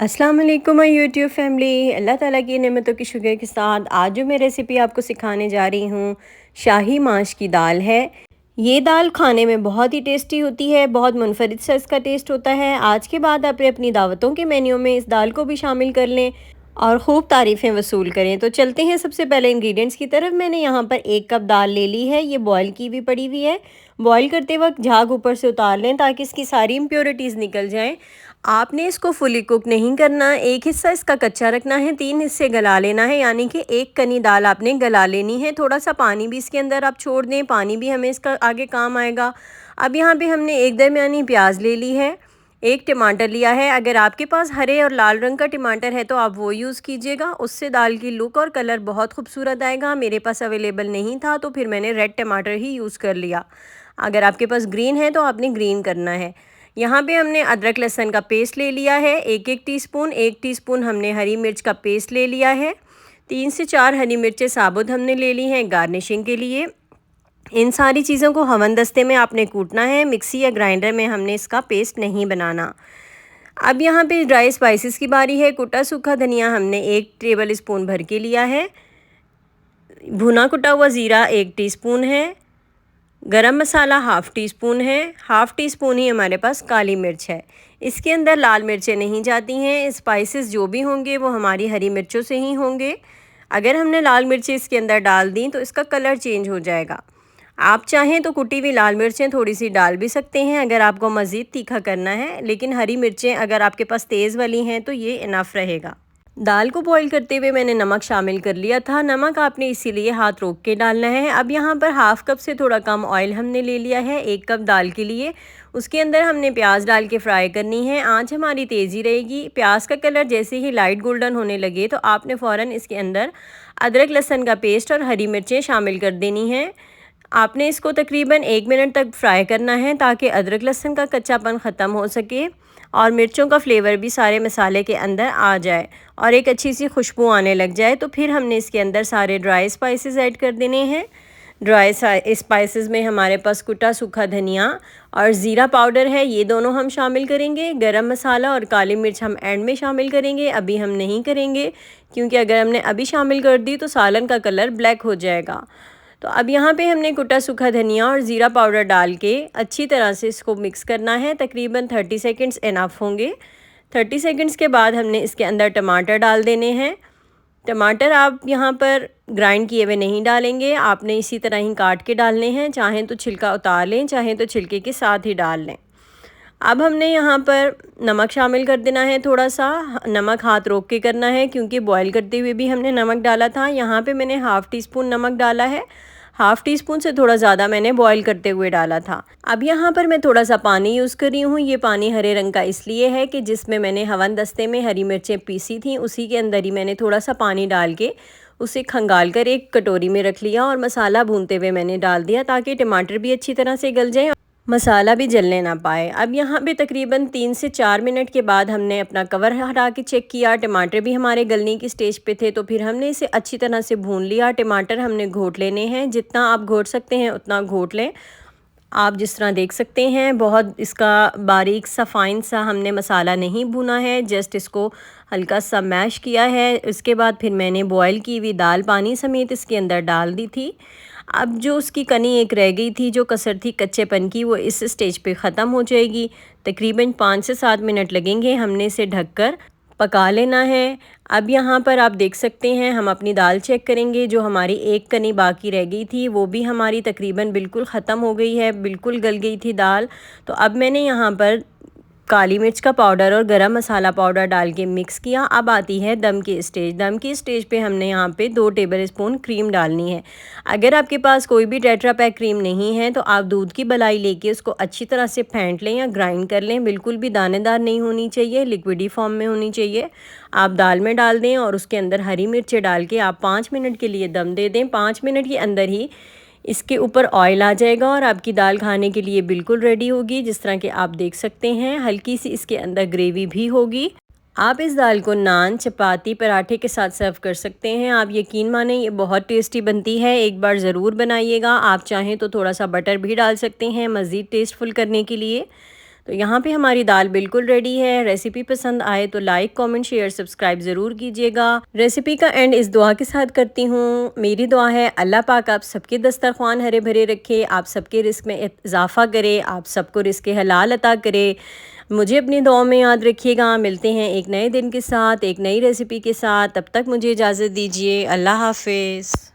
अस्सलाम वालेकुम my YouTube family. अल्लाह ताला की नेमतों की शुक्र के साथ आज जो मैं रेसिपी आपको सिखाने जा रही हूँ शाही माश की दाल है। ये दाल खाने में बहुत ही टेस्टी होती है, बहुत मुनफरिद सा इसका टेस्ट होता है। आज के बाद आप अपनी दावतों के मेन्यू में इस दाल को भी शामिल कर लें और ख़ूब तारीफ़ें वसूल करें। तो चलते हैं सबसे पहले इंग्रेडिएंट्स की तरफ। मैंने यहाँ पर 1 कप दाल ले ली है, ये बॉयल की भी पड़ी हुई है। बॉयल करते वक्त झाग ऊपर से उतार लें ताकि इसकी सारी इम्प्योरिटीज़ निकल जाएं। आपने इसको फुली कुक नहीं करना, एक हिस्सा इसका कच्चा रखना है, 3 हिस्से गला लेना है, यानी कि 1 कनी दाल आपने गला लेनी है। थोड़ा सा पानी भी इसके अंदर आप छोड़ दें, पानी भी हमें इसका आगे काम आएगा। अब यहाँ पे हमने एक दरमियानी प्याज ले ली है, 1 टमाटर लिया है। अगर आपके पास हरे और लाल रंग का टमाटर है तो आप वो यूज़ कीजिएगा, उससे दाल की लुक और कलर बहुत खूबसूरत आएगा। मेरे पास अवेलेबल नहीं था तो फिर मैंने रेड टमाटर ही यूज़ कर लिया। अगर आपके पास ग्रीन है तो आपने ग्रीन करना है। यहाँ पे हमने अदरक लहसुन का पेस्ट ले लिया है, 1 टीस्पून। 1 टीस्पून हमने हरी मिर्च का पेस्ट ले लिया है। 3 से 4 हरी मिर्चें साबुत हमने ले ली हैं गार्निशिंग के लिए। इन सारी चीज़ों को हवन दस्ते में आपने कूटना है, मिक्सी या ग्राइंडर में हमने इसका पेस्ट नहीं बनाना। अब यहाँ पे ड्राई स्पाइसेस की बारी है। कुटा सूखा धनिया हमने 1 टेबल स्पून भर के लिया है। भुना कुटा हुआ ज़ीरा 1 टीस्पून है। गरम मसाला 1/2 टीस्पून है। 1/2 टीस्पून ही हमारे पास काली मिर्च है। इसके अंदर लाल मिर्चें नहीं जाती हैं। स्पाइसेस जो भी होंगे वो हमारी हरी मिर्चों से ही होंगे। अगर हमने लाल मिर्चें इसके अंदर डाल दी तो इसका कलर चेंज हो जाएगा। आप चाहें तो कुटी हुई लाल मिर्चें थोड़ी सी डाल भी सकते हैं अगर आपको मज़ीद तीखा करना है, लेकिन हरी मिर्चें अगर आपके पास तेज़ वाली हैं तो ये इनफ रहेगा। दाल को बॉईल करते हुए मैंने नमक शामिल कर लिया था। नमक आपने इसीलिए हाथ रोक के डालना है। अब यहाँ पर 1/2 कप से थोड़ा कम ऑयल हमने ले लिया है 1 कप दाल के लिए। उसके अंदर हमने प्याज डाल के फ्राई करनी है। आंच हमारी तेज़ी रहेगी। प्याज का कलर जैसे ही लाइट गोल्डन होने लगे तो आपने फ़ौरन इसके अंदर अदरक लहसुन का पेस्ट और हरी मिर्चें शामिल कर देनी हैं। आपने इसको तकरीबन 1 मिनट तक फ्राई करना है ताकि अदरक लहसुन का कच्चापन ख़त्म हो सके और मिर्चों का फ्लेवर भी सारे मसाले के अंदर आ जाए और एक अच्छी सी खुशबू आने लग जाए। तो फिर हमने इसके अंदर सारे ड्राई स्पाइसेस ऐड कर देने हैं। ड्राई स्पाइसेस में हमारे पास कुटा सूखा धनिया और ज़ीरा पाउडर है, ये दोनों हम शामिल करेंगे। गरम मसाला और काली मिर्च हम एंड में शामिल करेंगे, अभी हम नहीं करेंगे, क्योंकि अगर हमने अभी शामिल कर दी तो सालन का कलर ब्लैक हो जाएगा। तो अब यहाँ पे हमने कुटा सूखा धनिया और ज़ीरा पाउडर डाल के अच्छी तरह से इसको मिक्स करना है। तकरीबन 30 सेकंड्स इनफ होंगे। 30 सेकंड्स के बाद हमने इसके अंदर टमाटर डाल देने हैं। टमाटर आप यहाँ पर ग्राइंड किए हुए नहीं डालेंगे, आपने इसी तरह ही काट के डालने हैं। चाहें तो छिलका उतार लें, चाहें तो छिलके के साथ ही डाल लें। अब हमने यहाँ पर नमक शामिल कर देना है। थोड़ा सा नमक हाथ रोक के करना है, क्योंकि बॉईल करते हुए भी हमने नमक डाला था। यहाँ पे मैंने 1/2 टीस्पून नमक डाला है। 1/2 टीस्पून से थोड़ा ज़्यादा मैंने बॉईल करते हुए डाला था। अब यहाँ पर मैं थोड़ा सा पानी यूज़ कर रही हूँ। ये पानी हरे रंग का इसलिए है कि जिसमें मैंने हवन दस्ते में हरी मिर्चें पीसी थी उसी के अंदर ही मैंने थोड़ा सा पानी डाल के उसे खंगाल कर एक कटोरी में रख लिया और मसाला भूनते हुए मैंने डाल दिया ताकि टमाटर भी अच्छी तरह से गल जाए, मसाला भी जलने ना पाए। अब यहाँ पे तकरीबन 3 से 4 मिनट के बाद हमने अपना कवर हटा के चेक किया। टमाटर भी हमारे गलने की स्टेज पे थे, तो फिर हमने इसे अच्छी तरह से भून लिया। टमाटर हमने घोट लेने हैं, जितना आप घोट सकते हैं उतना घोट लें। आप जिस तरह देख सकते हैं बहुत इसका बारीक सा फाइन सा हमने मसाला नहीं भुना है, जस्ट इसको हल्का सा मैश किया है। उसके बाद फिर मैंने बॉयल की हुई दाल पानी समेत इसके अंदर डाल दी थी। अब जो उसकी कनी एक रह गई थी, जो कसर थी कच्चेपन की, वो इस स्टेज पे ख़त्म हो जाएगी। तकरीबन 5 से 7 मिनट लगेंगे, हमने इसे ढककर पका लेना है। अब यहाँ पर आप देख सकते हैं, हम अपनी दाल चेक करेंगे। जो हमारी एक कनी बाकी रह गई थी वो भी हमारी तकरीबन बिल्कुल ख़त्म हो गई है, बिल्कुल गल गई थी दाल। तो अब मैंने यहाँ पर काली मिर्च का पाउडर और गरम मसाला पाउडर डाल के मिक्स किया। अब आती है दम की स्टेज। दम की स्टेज पे हमने यहाँ पे 2 टेबल स्पून क्रीम डालनी है। अगर आपके पास कोई भी टेट्रा पैक क्रीम नहीं है तो आप दूध की मलाई लेके उसको अच्छी तरह से फेंट लें या ग्राइंड कर लें। बिल्कुल भी दानेदार नहीं होनी चाहिए, लिक्विडी फॉर्म में होनी चाहिए। आप दाल में डाल दें और उसके अंदर हरी मिर्चें डाल के आप 5 मिनट के लिए दम दे दें। 5 मिनट के अंदर ही इसके ऊपर ऑयल आ जाएगा और आपकी दाल खाने के लिए बिल्कुल रेडी होगी। जिस तरह के आप देख सकते हैं, हल्की सी इसके अंदर ग्रेवी भी होगी। आप इस दाल को नान, चपाती, पराठे के साथ सर्व कर सकते हैं। आप यकीन माने ये बहुत टेस्टी बनती है, एक बार ज़रूर बनाइएगा। आप चाहें तो थोड़ा सा बटर भी डाल सकते हैं मज़ीद टेस्टफुल करने के लिए। तो यहाँ पे हमारी दाल बिल्कुल रेडी है। रेसिपी पसंद आए तो लाइक, कमेंट, शेयर, सब्सक्राइब ज़रूर कीजिएगा। रेसिपी का एंड इस दुआ के साथ करती हूँ। मेरी दुआ है अल्लाह पाक आप सबके दस्तरख्वान हरे भरे रखे, आप सबके रिस्क में इजाफ़ा करे, आप सबको रिस्क हलाल अता करे। मुझे अपनी दुआ में याद रखिएगा। मिलते हैं एक नए दिन के साथ, एक नई रेसिपी के साथ। तब तक मुझे इजाज़त दीजिए। अल्लाह हाफ़िज़।